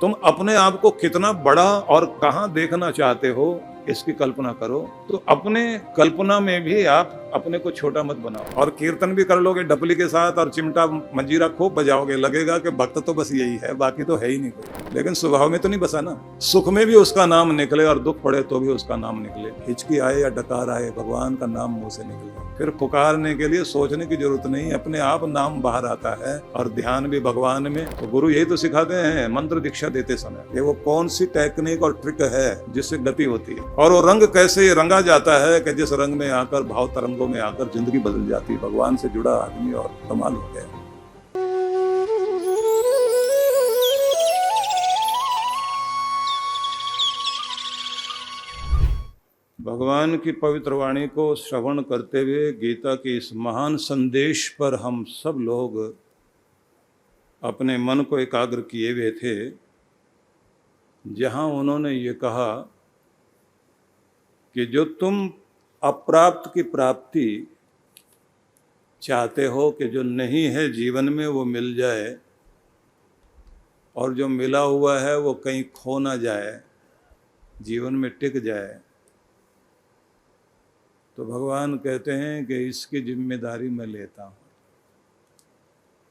तुम अपने आप को कितना बड़ा और कहां देखना चाहते हो इसकी कल्पना करो। तो अपने कल्पना में भी आप अपने को छोटा मत बनाओ। और कीर्तन भी कर लोगे डपली के साथ और चिमटा मंजीरा खूब बजाओगे, लगेगा कि भक्त तो बस यही है, बाकी तो है ही नहीं कोई। लेकिन स्वभाव में तो नहीं बसा ना। सुख में भी उसका नाम निकले और दुख पड़े तो भी उसका नाम निकले। हिचकी आए या डकार आए, भगवान का नाम मुंह से निकले। फिर पुकारने के लिए सोचने की जरूरत नहीं, अपने आप नाम बाहर आता है। और ध्यान भी भगवान में। तो गुरु यही तो सिखाते हैं मंत्र दीक्षा देते समय, ये वो कौन सी टेक्निक और ट्रिक है जिससे गति होती है। और वो रंग कैसे रंगा जाता है कि जिस रंग में आकर, भाव तरंगों में आकर जिंदगी बदल जाती है। भगवान से जुड़ा आदमी और कमाल हो गया। भगवान की पवित्र वाणी को श्रवण करते हुए गीता के इस महान संदेश पर हम सब लोग अपने मन को एकाग्र किए हुए थे, जहां उन्होंने ये कहा कि जो तुम अप्राप्त की प्राप्ति चाहते हो, कि जो नहीं है जीवन में वो मिल जाए, और जो मिला हुआ है वो कहीं खो ना जाए, जीवन में टिक जाए, तो भगवान कहते हैं कि इसकी जिम्मेदारी मैं लेता हूँ।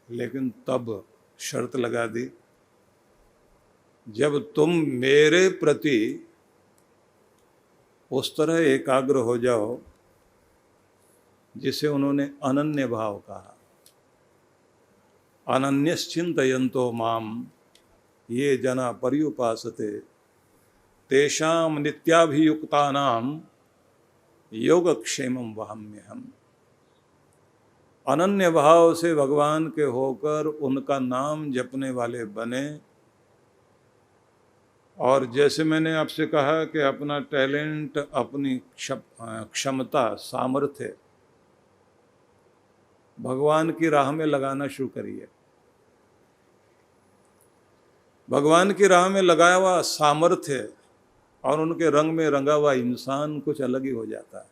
लेकिन तब शर्त लगा दी, जब तुम मेरे प्रति उस तरह एकाग्र हो जाओ जिसे उन्होंने अनन्य भाव कहा। अनन्यश्चिन्तयन्तो माम ये जना पर्युपासते तेषां नित्याभियुक्तानां योगक्षेमं वहाम्यहम्। अनन्य भाव से भगवान के होकर उनका नाम जपने वाले बने। और जैसे मैंने आपसे कहा कि अपना टैलेंट, अपनी क्षमता, सामर्थ्य भगवान की राह में लगाना शुरू करिए। भगवान की राह में लगाया हुआ सामर्थ्य और उनके रंग में रंगा हुआ इंसान कुछ अलग ही हो जाता है।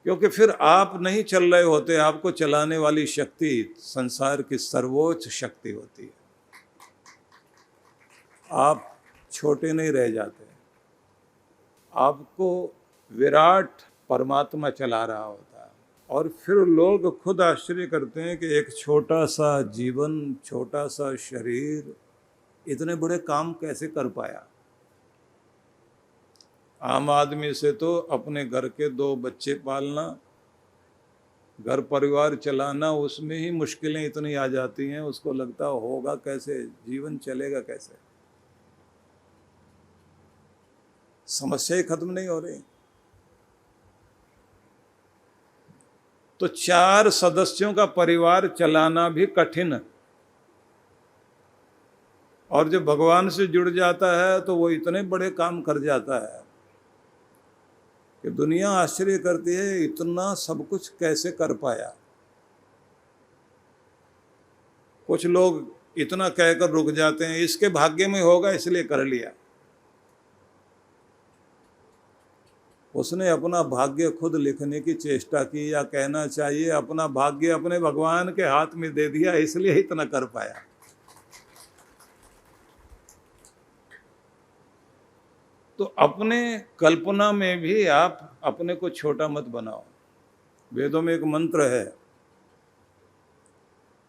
क्योंकि फिर आप नहीं चल रहे होते, आपको चलाने वाली शक्ति संसार की सर्वोच्च शक्ति होती है। आप छोटे नहीं रह जाते, आपको विराट परमात्मा चला रहा होता है। और फिर लोग खुद आश्चर्य करते हैं कि एक छोटा सा जीवन, छोटा सा शरीर इतने बड़े काम कैसे कर पाया। आम आदमी से तो अपने घर के 2 बच्चे पालना, घर परिवार चलाना, उसमें ही मुश्किलें इतनी आ जाती हैं, उसको लगता होगा कैसे, जीवन चलेगा कैसे। समस्या ही खत्म नहीं हो रही। तो 4 सदस्यों का परिवार चलाना भी कठिन, और जब भगवान से जुड़ जाता है तो वो इतने बड़े काम कर जाता है कि दुनिया आश्चर्य करती है, इतना सब कुछ कैसे कर पाया। कुछ लोग इतना कहकर रुक जाते हैं, इसके भाग्य में होगा इसलिए कर लिया। उसने अपना भाग्य खुद लिखने की चेष्टा की, या कहना चाहिए अपना भाग्य अपने भगवान के हाथ में दे दिया, इसलिए इतना कर पाया। तो अपने कल्पना में भी आप अपने को छोटा मत बनाओ। वेदों में एक मंत्र है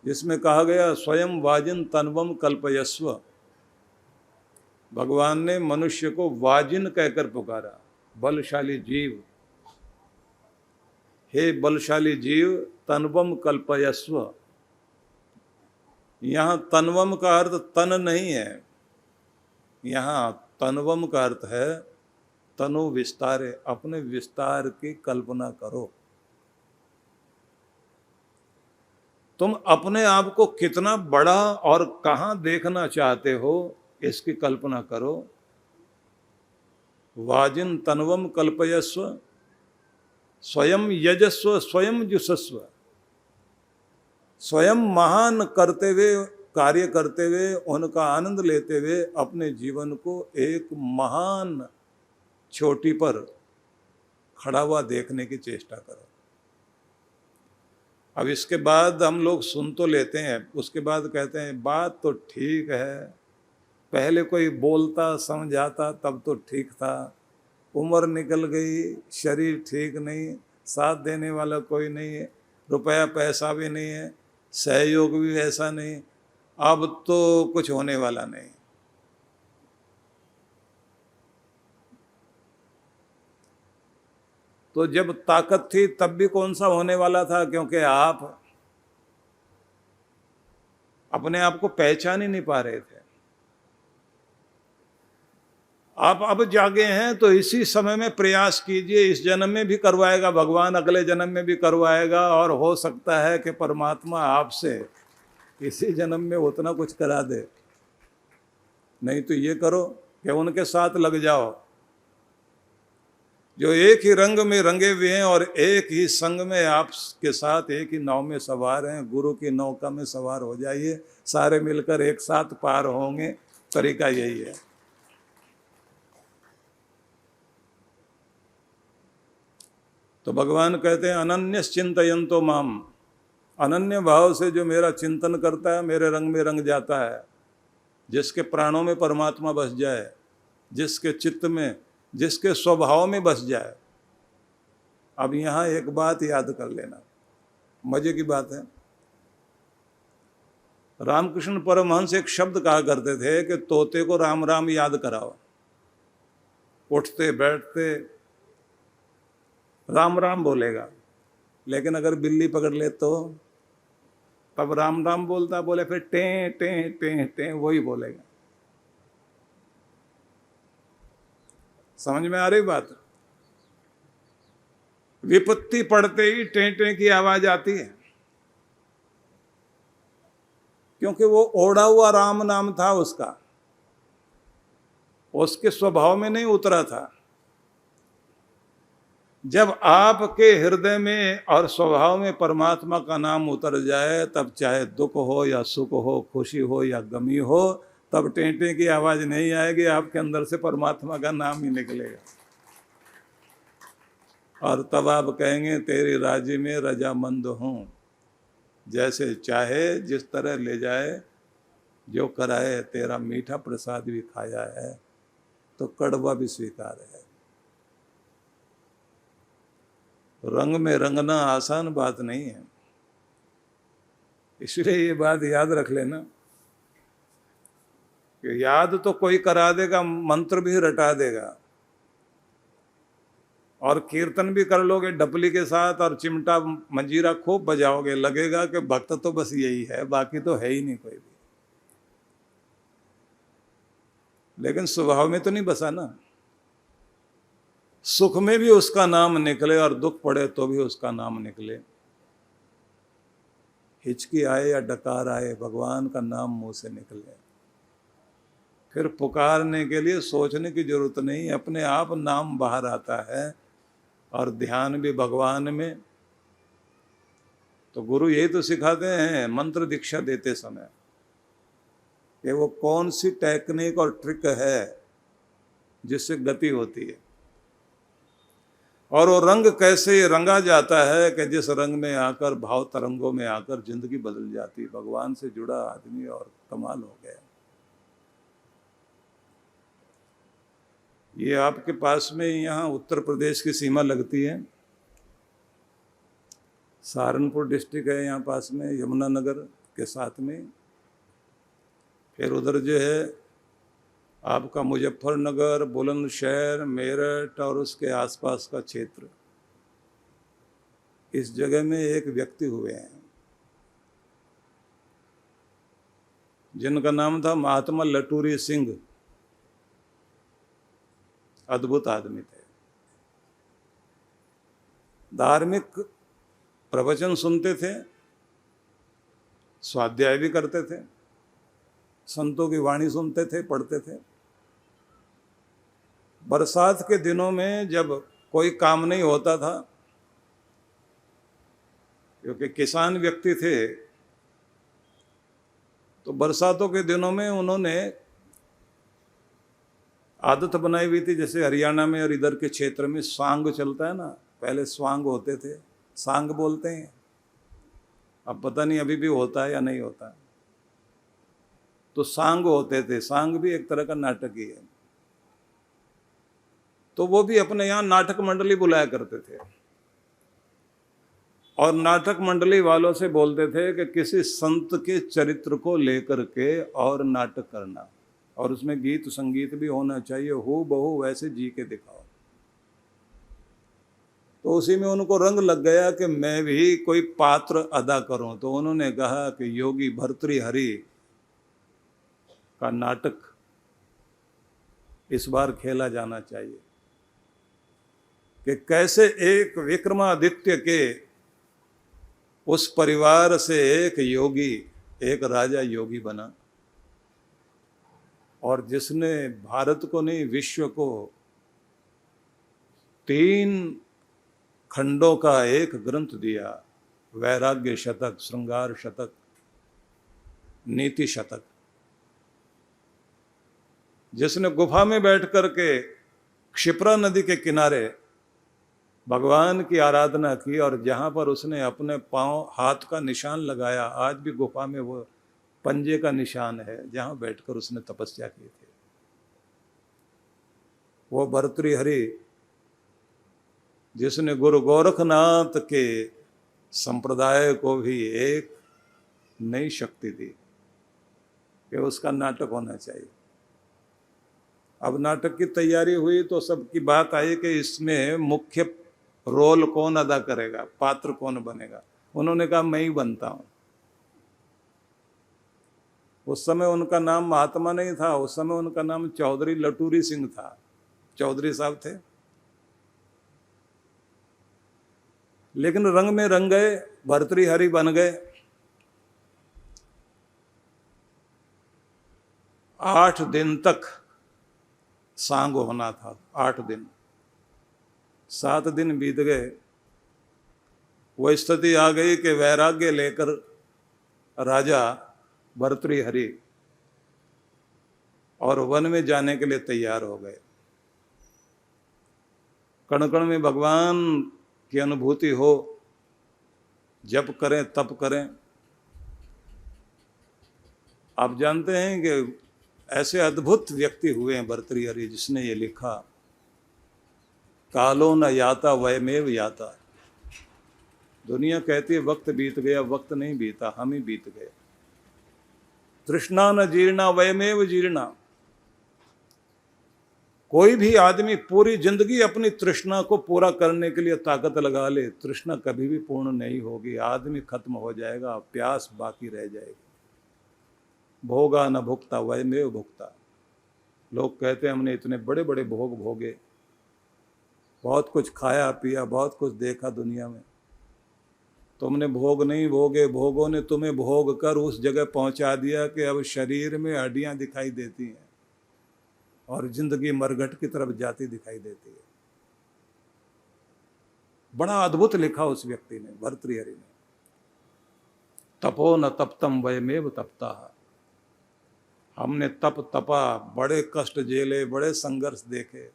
जिसमें कहा गया, स्वयं वाजिन तन्वम कल्पयस्व। भगवान ने मनुष्य को वाजिन कहकर पुकारा, बलशाली जीव। हे बलशाली जीव, तन्वम कल्पयस्व। यहाँ तन्वम का अर्थ तन नहीं है, यहाँ तन्वम का अर्थ है तनु विस्तारे। अपने विस्तार की कल्पना करो। तुम अपने आप को कितना बड़ा और कहां देखना चाहते हो इसकी कल्पना करो। वाजिन तन्वम कल्पयस्व, स्वयं यजस्व स्वयं जुषस्व। स्वयं महान करते हुए, कार्य करते हुए, उनका आनंद लेते हुए अपने जीवन को एक महान चोटी पर खड़ा हुआ देखने की चेष्टा करो। अब इसके बाद हम लोग सुन तो लेते हैं, उसके बाद कहते हैं बात तो ठीक है, पहले कोई बोलता समझाता तब तो ठीक था, उम्र निकल गई, शरीर ठीक नहीं, साथ देने वाला कोई नहीं है, रुपया पैसा भी नहीं है, सहयोग भी ऐसा नहीं, अब तो कुछ होने वाला नहीं। तो जब ताकत थी तब भी कौन सा होने वाला था, क्योंकि आप अपने आप को पहचान ही नहीं पा रहे थे। आप अब जागे हैं तो इसी समय में प्रयास कीजिए, इस जन्म में भी करवाएगा भगवान, अगले जन्म में भी करवाएगा, और हो सकता है कि परमात्मा आपसे इसी जन्म में उतना कुछ करा दे। नहीं तो ये करो कि उनके साथ लग जाओ जो एक ही रंग में रंगे हुए हैं और एक ही संग में आपके साथ एक ही नाव में सवार हैं। गुरु की नौका में सवार हो जाइए, सारे मिलकर एक साथ पार होंगे। तरीका यही है। तो भगवान कहते हैं अनन्य चिंतयन्तो माम, अनन्य भाव से जो मेरा चिंतन करता है मेरे रंग में रंग जाता है। जिसके प्राणों में परमात्मा बस जाए, जिसके चित्त में, जिसके स्वभाव में बस जाए। अब यहाँ एक बात याद कर लेना, मजे की बात है। रामकृष्ण परमहंस एक शब्द कहा करते थे कि तोते को राम राम याद कराओ, उठते बैठते राम राम बोलेगा, लेकिन अगर बिल्ली पकड़ ले तो तब राम राम बोलता, बोले फिर टें टें टें टें वही बोलेगा। समझ में आ रही बात? विपत्ति पड़ते ही टें टें की आवाज आती है, क्योंकि वो ओढ़ा हुआ राम नाम था उसका, उसके स्वभाव में नहीं उतरा था। जब आपके हृदय में और स्वभाव में परमात्मा का नाम उतर जाए, तब चाहे दुख हो या सुख हो, खुशी हो या गमी हो, तब टेंटे की आवाज नहीं आएगी, आपके अंदर से परमात्मा का नाम ही निकलेगा। और तब आप कहेंगे तेरी राजी में रजामंद हूँ, जैसे चाहे जिस तरह ले जाए, जो कराए तेरा मीठा प्रसाद भी खाया है तो कड़वा भी स्वीकार है। रंग में रंगना आसान बात नहीं है, इसलिए ये बात याद रख लेना कि याद तो कोई करा देगा, मंत्र भी रटा देगा और कीर्तन भी कर लोगे डपली के साथ और चिमटा मंजीरा खूब बजाओगे, लगेगा कि भक्त तो बस यही है, बाकी तो है ही नहीं कोई भी। लेकिन स्वभाव में तो नहीं बसा ना। सुख में भी उसका नाम निकले और दुख पड़े तो भी उसका नाम निकले। हिचकी आए या डकार आए, भगवान का नाम मुंह से निकले। फिर पुकारने के लिए सोचने की जरूरत नहीं, अपने आप नाम बाहर आता है। और ध्यान भी भगवान में। तो गुरु यही तो सिखाते हैं मंत्र दीक्षा देते समय कि वो कौन सी टेक्निक और ट्रिक है जिससे गति होती है, और वो रंग कैसे रंगा जाता है कि जिस रंग में आकर, भाव तरंगों में आकर जिंदगी बदल जाती है। भगवान से जुड़ा आदमी और कमाल हो गया। ये आपके पास में यहाँ उत्तर प्रदेश की सीमा लगती है, सहारनपुर डिस्ट्रिक्ट है यहाँ पास में, यमुनानगर के साथ में। फिर उधर जो है आपका मुजफ्फरनगर, बुलंदशहर, मेरठ और उसके आसपास का क्षेत्र। इस जगह में एक व्यक्ति हुए हैं जिनका नाम था महात्मा लटूरी सिंह। अद्भुत आदमी थे। धार्मिक प्रवचन सुनते थे, स्वाध्याय भी करते थे, संतों की वाणी सुनते थे, पढ़ते थे। बरसात के दिनों में जब कोई काम नहीं होता था, क्योंकि किसान व्यक्ति थे, तो बरसातों के दिनों में उन्होंने आदत बनाई हुई थी, जैसे हरियाणा में और इधर के क्षेत्र में सांग चलता है ना, पहले स्वांग होते थे, सांग बोलते हैं। अब पता नहीं अभी भी होता है या नहीं होता। तो सांग होते थे, सांग भी एक तरह का नाटक ही है। तो वो भी अपने यहाँ नाटक मंडली बुलाया करते थे और नाटक मंडली वालों से बोलते थे कि किसी संत के चरित्र को लेकर के और नाटक करना, और उसमें गीत संगीत भी होना चाहिए, हू बहू वैसे जी के दिखाओ। तो उसी में उनको रंग लग गया कि मैं भी कोई पात्र अदा करूं। तो उन्होंने कहा कि योगी भर्तृहरि का नाटक इस बार खेला जाना चाहिए कि कैसे एक विक्रमादित्य के उस परिवार से एक योगी, एक राजा योगी बना, और जिसने भारत को नहीं विश्व को 3 खंडों का एक ग्रंथ दिया, वैराग्य शतक, श्रृंगार शतक, नीति शतक। जिसने गुफा में बैठ करके क्षिप्रा नदी के किनारे भगवान की आराधना की, और जहाँ पर उसने अपने पांव हाथ का निशान लगाया, आज भी गुफा में वो पंजे का निशान है जहाँ बैठकर उसने तपस्या की थी, वो भर्तृहरि जिसने गुरु गोरखनाथ के संप्रदाय को भी एक नई शक्ति दी कि उसका नाटक होना चाहिए। अब नाटक की तैयारी हुई तो सबकी बात आई कि इसमें मुख्य रोल कौन अदा करेगा, पात्र कौन बनेगा। उन्होंने कहा मैं ही बनता हूं। उस समय उनका नाम महात्मा नहीं था, उस समय उनका नाम चौधरी लटूरी सिंह था, चौधरी साहब थे। लेकिन रंग में रंग गए, भर्तृहरि बन गए। 8 दिन तक सांग होना था, 8 दिन। 7 दिन बीत गए, वो स्थिति आ गई कि वैराग्य लेकर राजा भर्तृहरि और वन में जाने के लिए तैयार हो गए। कण कण में भगवान की अनुभूति हो, जप करें तप करें। आप जानते हैं कि ऐसे अद्भुत व्यक्ति हुए हैं भर्तृहरि, जिसने ये लिखा, कालो न याता वयमेव याता। दुनिया कहती है वक्त बीत गया, वक्त नहीं बीता, हम ही बीत गए। तृष्णा न जीर्णा वयमेव जीर्णा। कोई भी आदमी पूरी जिंदगी अपनी तृष्णा को पूरा करने के लिए ताकत लगा ले, तृष्णा कभी भी पूर्ण नहीं होगी, आदमी खत्म हो जाएगा, प्यास बाकी रह जाएगी। भोगा न भुगता वयमेव भुगता। लोग कहते हैं हमने इतने बड़े बड़े भोग भोगे, बहुत कुछ खाया पिया, बहुत कुछ देखा दुनिया में। तुमने भोग नहीं भोगे, भोगों ने तुम्हें भोग कर उस जगह पहुंचा दिया कि अब शरीर में हड्डियां दिखाई देती हैं और जिंदगी मरघट की तरफ जाती दिखाई देती है। बड़ा अद्भुत लिखा उस व्यक्ति ने, भर्तृहरि ने। तपो न तप्तम वयमेव तपता। हमने तप तपा, बड़े कष्ट झेले, बड़े संघर्ष देखे,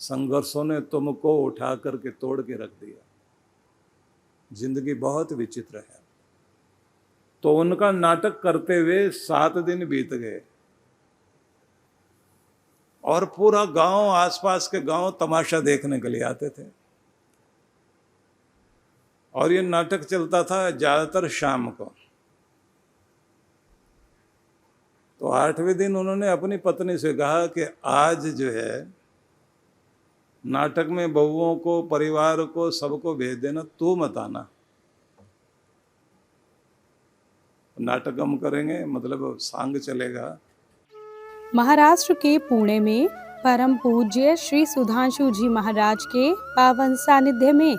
संघर्षों ने तुमको उठा करके तोड़ के रख दिया। जिंदगी बहुत विचित्र है। तो उनका नाटक करते हुए 7 दिन बीत गए और पूरा गांव, आसपास के गांव तमाशा देखने के लिए आते थे। और ये नाटक चलता था ज्यादातर शाम को। तो 8वें दिन उन्होंने अपनी पत्नी से कहा कि आज जो है नाटक में बहुओं को, परिवार को, सबको भेज देना, तू मत आना। नाटक हम करेंगे, मतलब सांग चलेगा। महाराष्ट्र के पुणे में परम पूज्य श्री सुधांशु जी महाराज के पावन सानिध्य में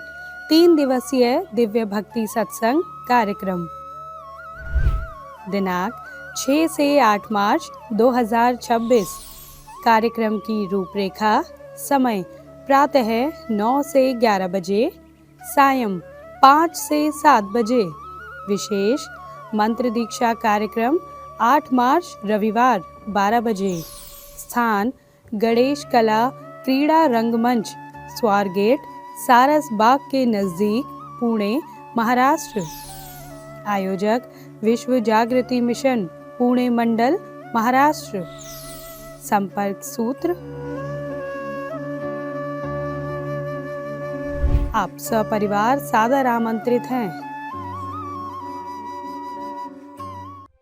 3 दिवसीय दिव्य भक्ति सत्संग कार्यक्रम दिनांक 6 से 8 मार्च 2026। कार्यक्रम की रूपरेखा: समय प्रातः 9 से 11 बजे, सायं 5 से 7 बजे। विशेष मंत्र दीक्षा कार्यक्रम 8 मार्च रविवार 12 बजे। स्थान: गणेश कला क्रीड़ा रंगमंच, स्वारगेट, सारस बाग के नजदीक, पुणे, महाराष्ट्र। आयोजक विश्व जागृति मिशन, पुणे मंडल, महाराष्ट्र। संपर्क सूत्र आप सपरिवार सादर आमंत्रित हैं।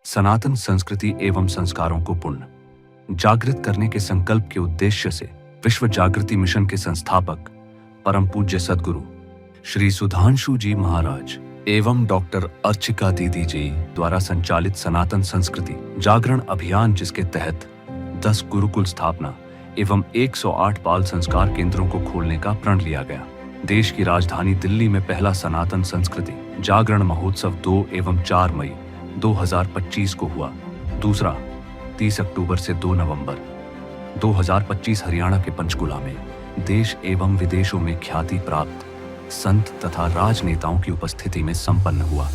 सनातन संस्कृति एवं संस्कारों को पुनः जागृत करने के संकल्प के उद्देश्य से विश्व जागृति मिशन के संस्थापक परम पूज्य सद्गुरु श्री सुधांशु जी महाराज एवं डॉक्टर अर्चिका दीदी जी द्वारा संचालित सनातन संस्कृति जागरण अभियान, जिसके तहत 10 गुरुकुल स्थापना एवं 108 बाल संस्कार केंद्रों को खोलने का प्रण लिया गया। देश की राजधानी दिल्ली में पहला सनातन संस्कृति जागरण महोत्सव 2 एवं 4 मई 2025 को हुआ। दूसरा 30 अक्टूबर से 2 नवंबर 2025 हरियाणा के पंचकुला में देश एवं विदेशों में ख्याति प्राप्त संत तथा राजनेताओं की उपस्थिति में संपन्न हुआ।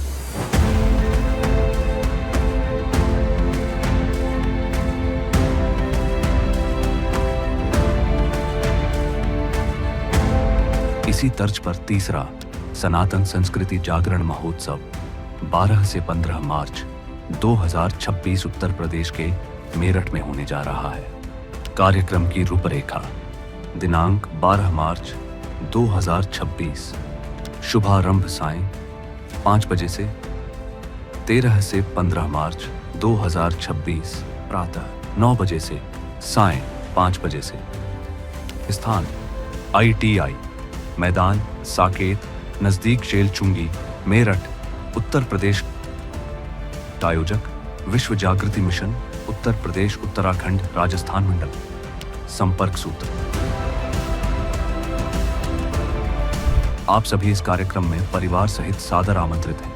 इसी तर्ज पर तीसरा सनातन संस्कृति जागरण महोत्सव 12 से 15 मार्च 2026 उत्तर प्रदेश के मेरठ में होने जा रहा है। कार्यक्रम की रूपरेखा दिनांक 12 मार्च 2026, शुभारंभ सायं 5 बजे से। 13 से 15 मार्च 2026 प्रातः 9 बजे से सायं 5 बजे से। स्थान ITI मैदान साकेत, नजदीक शेल चुंगी, मेरठ, उत्तर प्रदेश। आयोजक विश्व जागृति मिशन, उत्तर प्रदेश, उत्तराखंड, राजस्थान मंडल। संपर्क सूत्र आप सभी इस कार्यक्रम में परिवार सहित सादर आमंत्रित हैं।